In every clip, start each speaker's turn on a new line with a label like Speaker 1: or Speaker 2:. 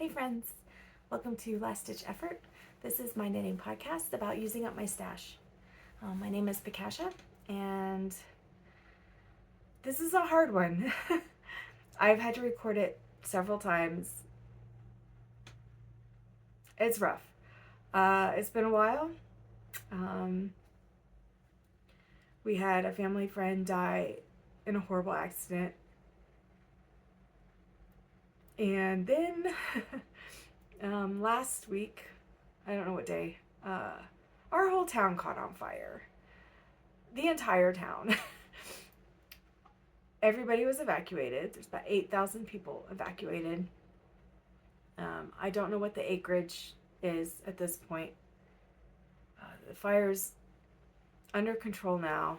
Speaker 1: Hey friends, welcome to Last Ditch Effort. This is my knitting podcast about using up my stash. My name is Pacasha, and this is a hard one. I've had to record it several times. It's rough. It's been a while. We had a family friend die in a horrible accident. And then last week, I don't know what day, our whole town caught on fire. The entire town. Everybody was evacuated. There's about 8,000 people evacuated. I don't know what the acreage is at this point. The fire's under control now.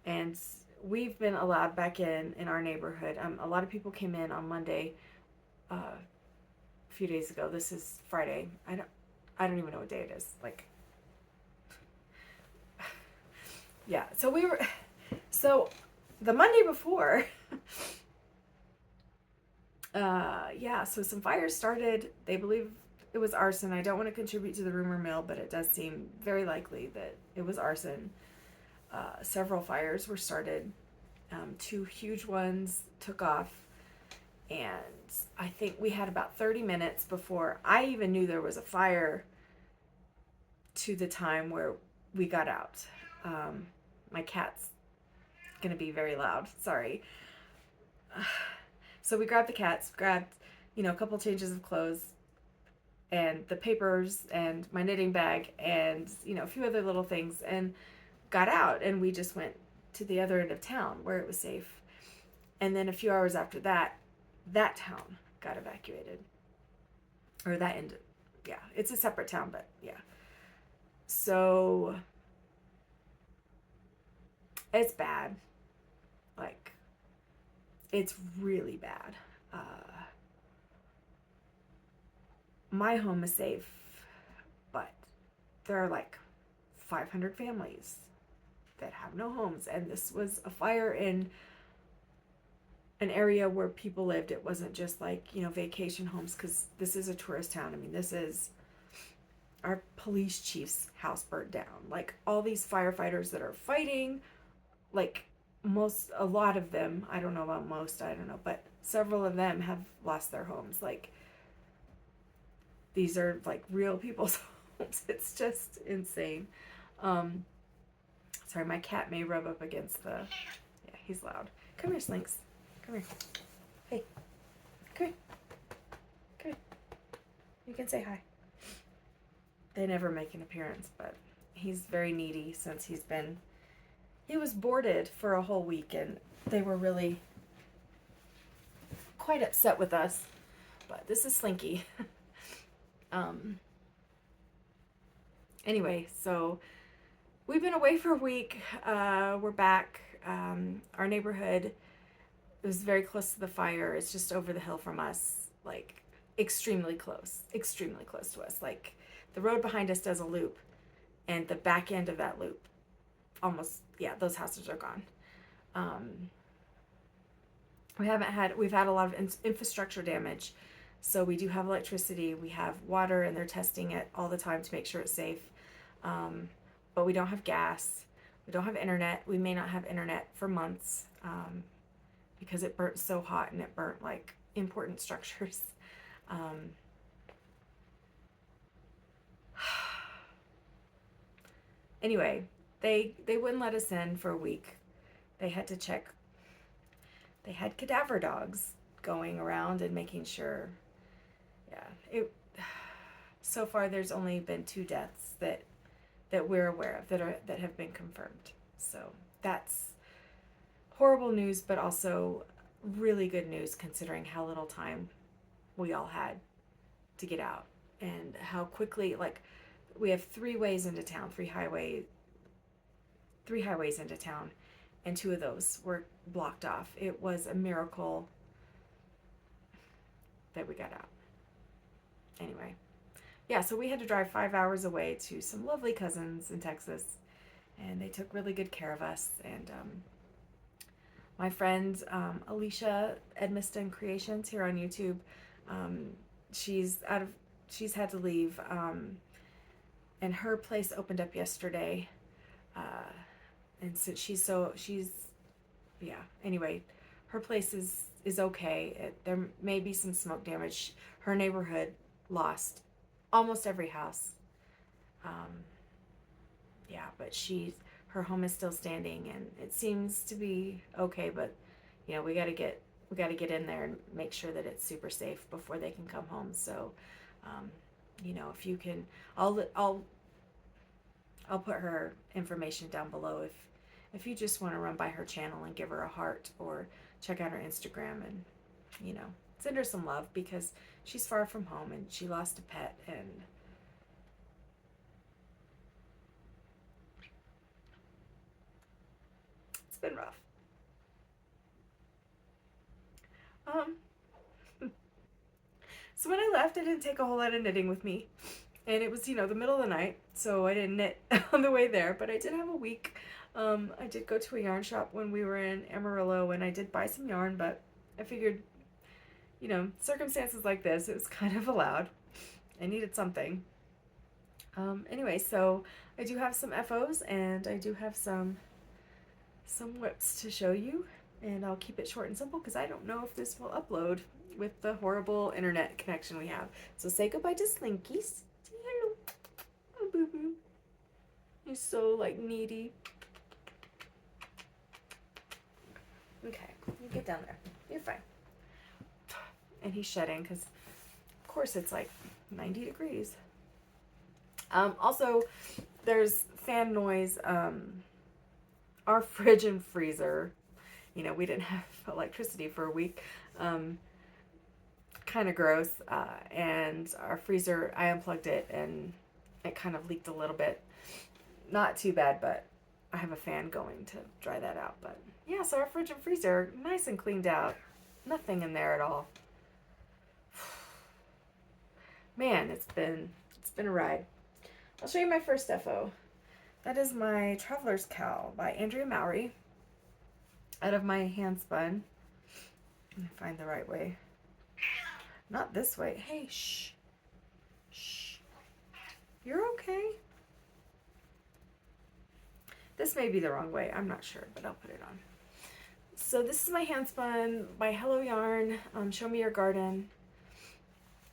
Speaker 1: And we've been allowed back in our neighborhood. A lot of people came in on Monday, a few days ago. This is Friday. I don't even know what day it is. Yeah. So the Monday before, so some fires started. They believe it was arson. I don't want to contribute to the rumor mill, but it does seem very likely that it was arson. Several fires were started. 2 huge ones took off, and I think we had about 30 minutes before I even knew there was a fire to the time where we got out. My cat's gonna be very loud, sorry. So we grabbed the cats, grabbed a couple changes of clothes and the papers and my knitting bag and a few other little things, and got out, and we just went to the other end of town where it was safe. And then a few hours after that, that town got evacuated. Or that ended. Yeah, it's a separate town, but yeah. So it's bad. It's really bad. My home is safe, but there are 500 families that have no homes, and this was a fire in an area where people lived. It wasn't just vacation homes, because this is a tourist town. I mean, this is our police chief's house burnt down. All these firefighters that are fighting, a lot of them, I don't know about most, I don't know, but several of them have lost their homes. These are real people's homes. It's just insane. Sorry, my cat may rub up against yeah, he's loud. Come here, Slinks. Come here. Hey. Come here. Come here. You can say hi. They never make an appearance, but he's very needy since he was boarded for a whole week, and they were really quite upset with us. But this is Slinky. Anyway, so we've been away for a week. We're back. Our neighborhood is very close to the fire. It's just over the hill from us, extremely close to us. The road behind us does a loop, and the back end of that loop, those houses are gone. We've had a lot of infrastructure damage. So we do have electricity, we have water, and they're testing it all the time to make sure it's safe. But we don't have gas. We don't have internet. We may not have internet for months because it burnt so hot, and it burnt important structures. Anyway, they wouldn't let us in for a week. They had to check. They had cadaver dogs going around and making sure. Yeah, so far there's only been 2 deaths that we're aware of that have been confirmed. So that's horrible news, but also really good news considering how little time we all had to get out, and how quickly, we have 3 ways into town, 3 highways into town, and 2 of those were blocked off. It was a miracle that we got out. Anyway, yeah, so we had to drive 5 hours away to some lovely cousins in Texas, and they took really good care of us. And My friend Alisha Edmiston Creations here on YouTube, um, she's out of she's had to leave, and her place opened up yesterday, uh, and since she's yeah. Anyway, her place is okay. There may be some smoke damage. Her neighborhood lost almost every house. Um, yeah, but her home is still standing, and it seems to be okay. But we got to get in there and make sure that it's super safe before they can come home. So, um, if you can, I'll put her information down below if you just want to run by her channel and give her a heart, or check out her Instagram and send her some love, because she's far from home and she lost a pet, and it's been rough. Um, so when I left, I didn't take a whole lot of knitting with me, and it was the middle of the night, so I didn't knit on the way there. But I did have a week. I did go to a yarn shop when we were in Amarillo, and I did buy some yarn, but I figured, circumstances like this, it was kind of allowed. I needed something. Anyway, so I do have some FOs, and I do have some whips to show you, and I'll keep it short and simple because I don't know if this will upload with the horrible internet connection we have. So say goodbye to Slinkies. Say hello. Oh, boo boo. You're so needy. Okay, you get down there. You're fine. And he's shedding because, of course, it's 90 degrees. Also, there's fan noise. Our fridge and freezer, we didn't have electricity for a week. Kind of gross. And our freezer, I unplugged it and it kind of leaked a little bit. Not too bad, but I have a fan going to dry that out. But yeah, so our fridge and freezer, nice and cleaned out. Nothing in there at all. Man, it's been a ride. I'll show you my first FO. That is my Traveler's Cowl by Andrea Mowry, out of my hand spun. Let me find the right way. Not this way. Hey, shh. Shh. You're okay. This may be the wrong way. I'm not sure, but I'll put it on. So this is my hand spun by Hello Yarn. Show Me Your Garden.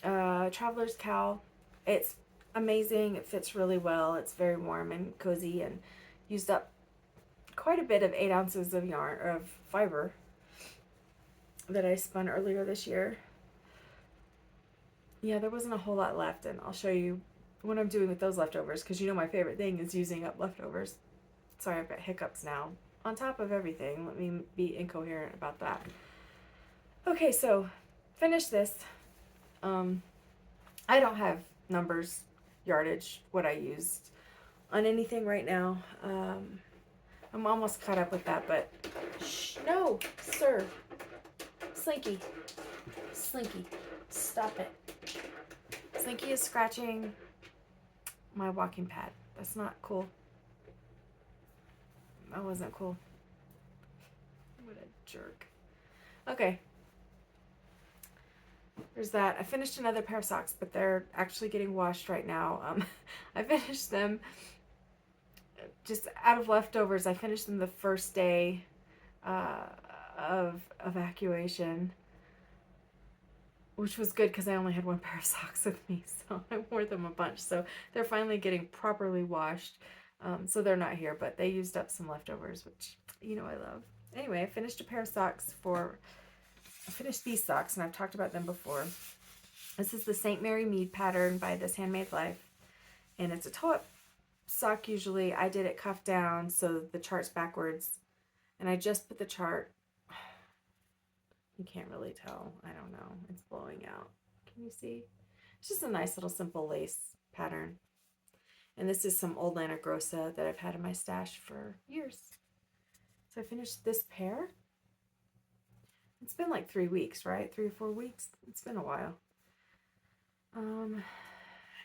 Speaker 1: Traveler's Cowl. It's amazing. It fits really well. It's very warm and cozy, and used up quite a bit of 8 ounces of yarn, or of fiber, that I spun earlier this year. Yeah, there wasn't a whole lot left, and I'll show you what I'm doing with those leftovers, because my favorite thing is using up leftovers. Sorry, I've got hiccups now. On top of everything, let me be incoherent about that. Okay, so finish this. I don't have numbers, yardage, what I used on anything right now. I'm almost caught up with that, but shh, no, sir. Slinky, stop it. Slinky is scratching my walking pad. That's not cool. That wasn't cool. What a jerk. Okay. There's that. I finished another pair of socks, but they're actually getting washed right now. I finished them just out of leftovers. I finished them the first day of evacuation, which was good because I only had one pair of socks with me, so I wore them a bunch. So they're finally getting properly washed. So they're not here, but they used up some leftovers, which I love. Anyway, I finished a pair of socks I finished these socks, and I've talked about them before. This is the St. Mary Mead pattern by This Handmade Life, and it's a toe-up sock usually. I did it cuffed down, so the chart's backwards, and I just put the chart. You can't really tell. I don't know. It's blowing out. Can you see? It's just a nice little simple lace pattern. And this is some old Lana Grossa that I've had in my stash for years. So I finished this pair. It's been 3 weeks, right? 3 or 4 weeks. It's been a while. And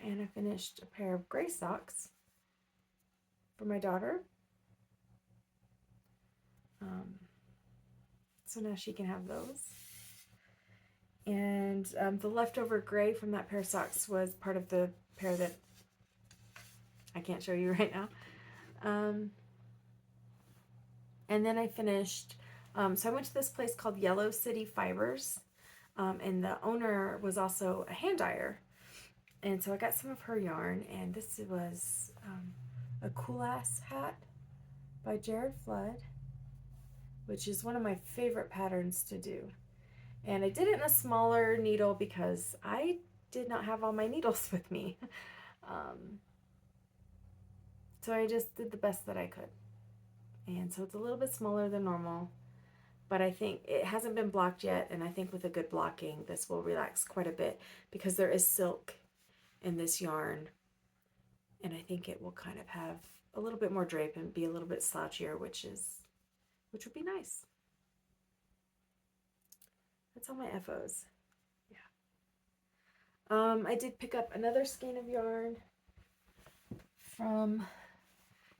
Speaker 1: I finished a pair of gray socks for my daughter. So now she can have those. And the leftover gray from that pair of socks was part of the pair that I can't show you right now. And then I finished, so I went to this place called Yellow City Fibers, and the owner was also a hand dyer. And so I got some of her yarn, and this was a Cool Ass Hat by Jared Flood, which is one of my favorite patterns to do. And I did it in a smaller needle because I did not have all my needles with me. So I just did the best that I could. And so it's a little bit smaller than normal, but I think it hasn't been blocked yet, and I think with a good blocking, this will relax quite a bit because there is silk in this yarn, and I think it will kind of have a little bit more drape and be a little bit slouchier, which would be nice. That's all my FOs. Yeah. I did pick up another skein of yarn from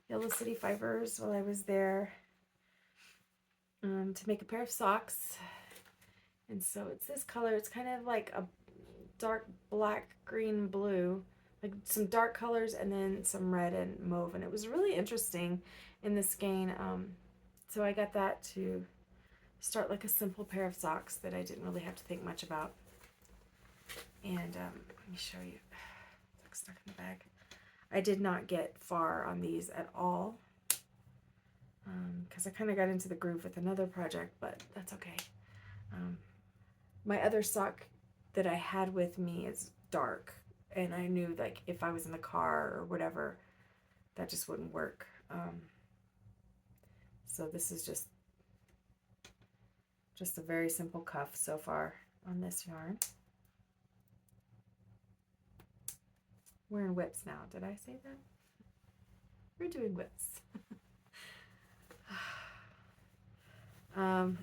Speaker 1: Yellow City Fibers while I was there to make a pair of socks. And so it's this color. It's kind of like a dark black, green, blue, like some dark colors and then some red and mauve. And it was really interesting in the skein. So I got that to start like a simple pair of socks that I didn't really have to think much about. And let me show you. It's like stuck in the bag. I did not get far on these at all because I kind of got into the groove with another project, but that's okay. My other sock that I had with me is dark, and I knew like if I was in the car or whatever, that just wouldn't work. So this is just a very simple cuff so far on this yarn. We're in whips now. Did I say that? We're doing whips.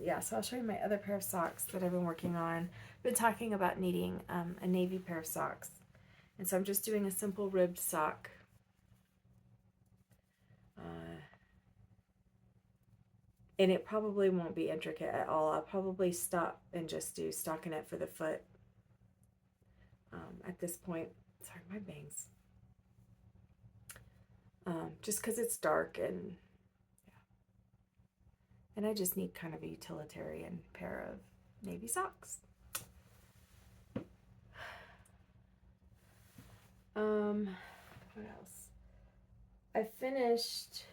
Speaker 1: Yeah, so I'll show you my other pair of socks that I've been working on. I've been talking about needing a navy pair of socks. And so I'm just doing a simple ribbed sock. And it probably won't be intricate at all. I'll probably stop and just do stockinette for the foot at this point. Sorry, my bangs. Just because it's dark and I just need kind of a utilitarian pair of navy socks. What else? I finished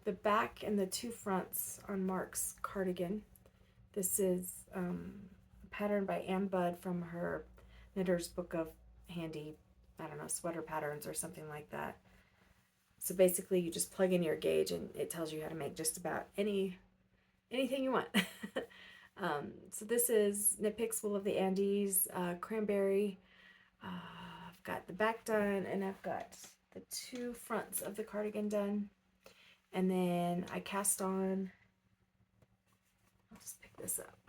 Speaker 1: the back and the two fronts on Mark's cardigan. This is a pattern by Ann Budd from her Knitter's Book of Handy, I don't know, sweater patterns or something like that. So basically you just plug in your gauge and it tells you how to make just about anything you want. So this is Knit Picks Wool of the Andes, cranberry. I've got the back done and I've got the two fronts of the cardigan done. And then I cast on, I'll just pick this up.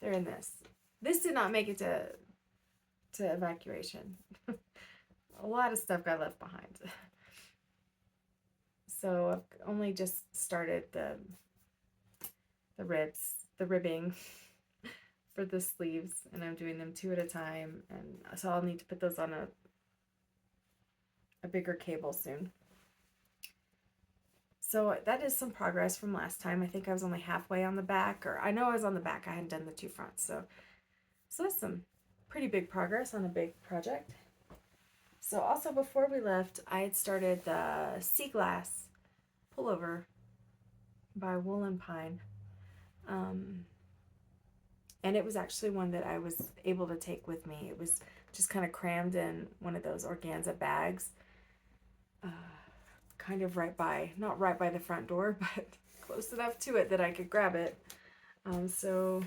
Speaker 1: They're in this. This did not make it to evacuation. A lot of stuff got left behind. So I've only just started the ribbing for the sleeves, and I'm doing them 2 at a time, and so I'll need to put those on a bigger cable soon. So that is some progress from last time. I think I was only halfway on the back, or I know I was on the back. I hadn't done the two fronts, so that's some pretty big progress on a big project. So also before we left, I had started the Sea Glass pullover by Wool and Pine. And it was actually one that I was able to take with me. It was just kind of crammed in one of those organza bags, kind of not right by the front door, but close enough to it that I could grab it. So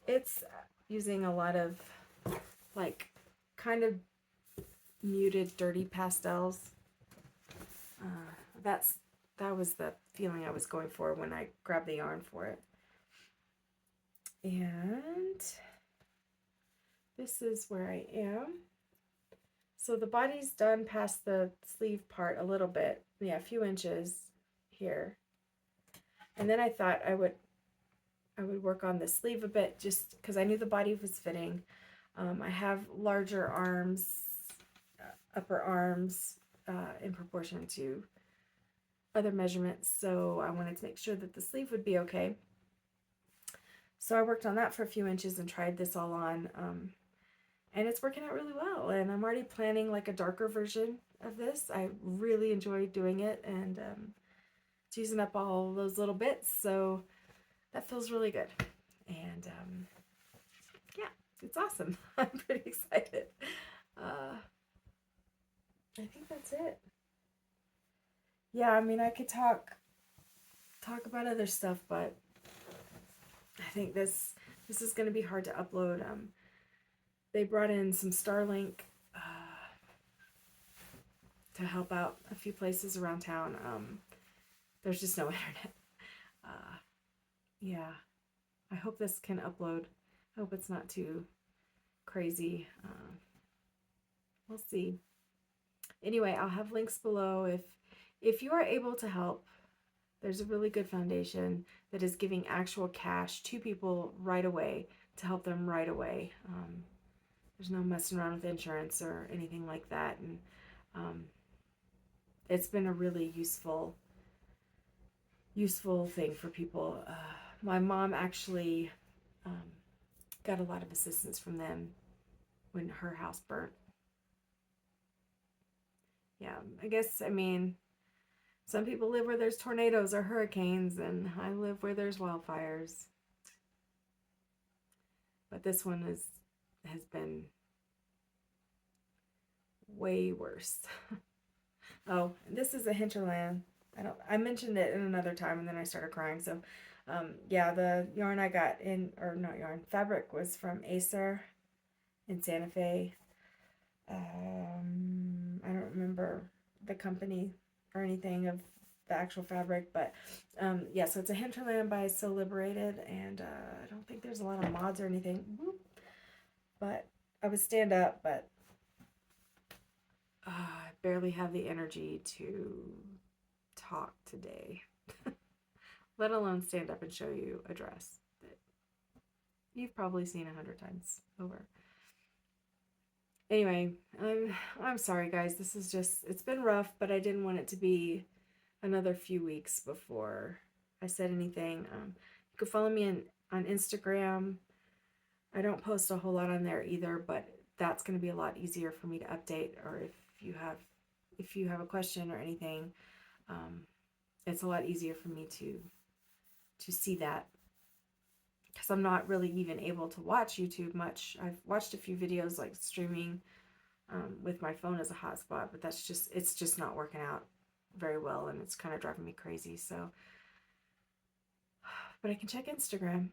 Speaker 1: it's using a lot of like kind of muted dirty pastels. That was the feeling I was going for when I grabbed the yarn for it. And this is where I am. So the body's done past the sleeve part a little bit. Yeah, a few inches here. And then I thought I would work on the sleeve a bit just because I knew the body was fitting. I have larger arms, upper arms, in proportion to other measurements, so I wanted to make sure that the sleeve would be okay. So I worked on that for a few inches and tried this all on, and it's working out really well. And I'm already planning like a darker version of this. I really enjoyed doing it, and it's using up all those little bits, so that feels really good. And yeah, it's awesome. I'm pretty excited. I think that's it. Yeah, I mean, I could talk about other stuff, but I think this is going to be hard to upload. They brought in some Starlink to help out a few places around town. There's just no internet. Yeah, I hope this can upload. I hope it's not too crazy. We'll see. Anyway, I'll have links below. If you are able to help, there's a really good foundation that is giving actual cash to people right away to help them right away. There's no messing around with insurance or anything like that, and it's been a really useful thing for people. My mom actually got a lot of assistance from them when her house burnt. Yeah, I guess, I mean, some people live where there's tornadoes or hurricanes, and I live where there's wildfires. But this one has been way worse. Oh, this is a hinterland. I mentioned it in another time, and then I started crying. So, yeah, the yarn I got in, or not yarn, fabric was from Acer in Santa Fe. I don't remember the company or anything of the actual fabric, but yeah, so it's a hinterland by So Liberated, and I don't think there's a lot of mods or anything, but I would stand up, but I barely have the energy to talk today, let alone stand up and show you a dress that you've probably seen 100 times over. Anyway, I'm sorry guys, this is just, it's been rough, but I didn't want it to be another few weeks before I said anything. You can follow me on Instagram. I don't post a whole lot on there either, but that's going to be a lot easier for me to update, or if you have a question or anything, it's a lot easier for me to see that, because I'm not really even able to watch YouTube much. I've watched a few videos like streaming with my phone as a hotspot, but it's just not working out very well, and it's kind of driving me crazy. So, but I can check Instagram.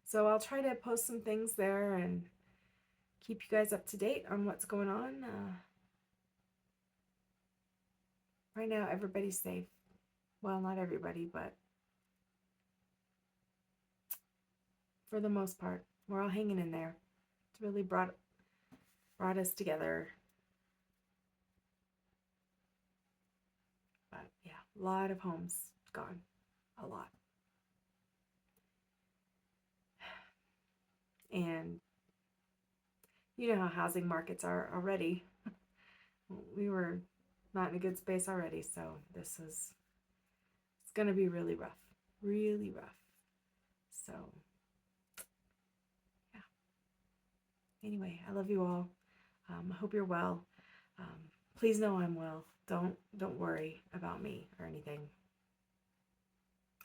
Speaker 1: So I'll try to post some things there and keep you guys up to date on what's going on. Right now, everybody's safe. Well, not everybody, but for the most part, we're all hanging in there. It's really brought us together. But yeah, a lot of homes gone. A lot. And you know how housing markets are already. We were not in a good space already, so it's going to be really rough. Really rough. So, yeah. Anyway, I love you all. I hope you're well. Please know I'm well. Don't worry about me or anything.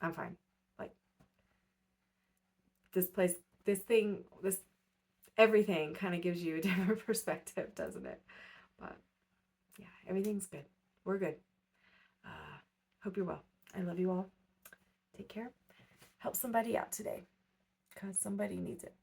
Speaker 1: I'm fine. Like, this place, this thing, this everything kind of gives you a different perspective, doesn't it? But yeah, everything's good. We're good. Hope you're well. I love you all. Take care. Help somebody out today, because somebody needs it.